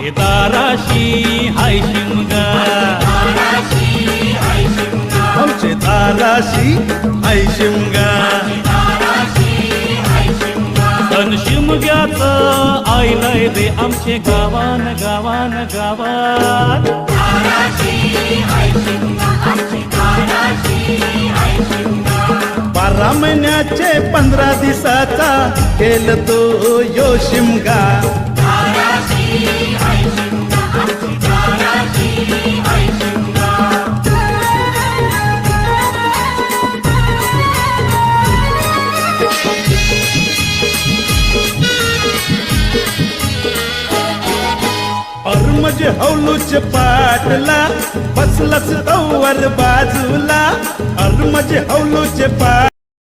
आमचे दाराशी हाय शिमगा, आमचे दाराशी हाय शिमगा. तन शिमग्याचं आईलय दे आमचे गावान गावान गावात. 12 महिन्याचे 15 दिवसाचा केल तो यो शिमगा. म्हणजे हौलूच पाटला बसलच तवर बाजूला. म्हणजे हौलूच पाट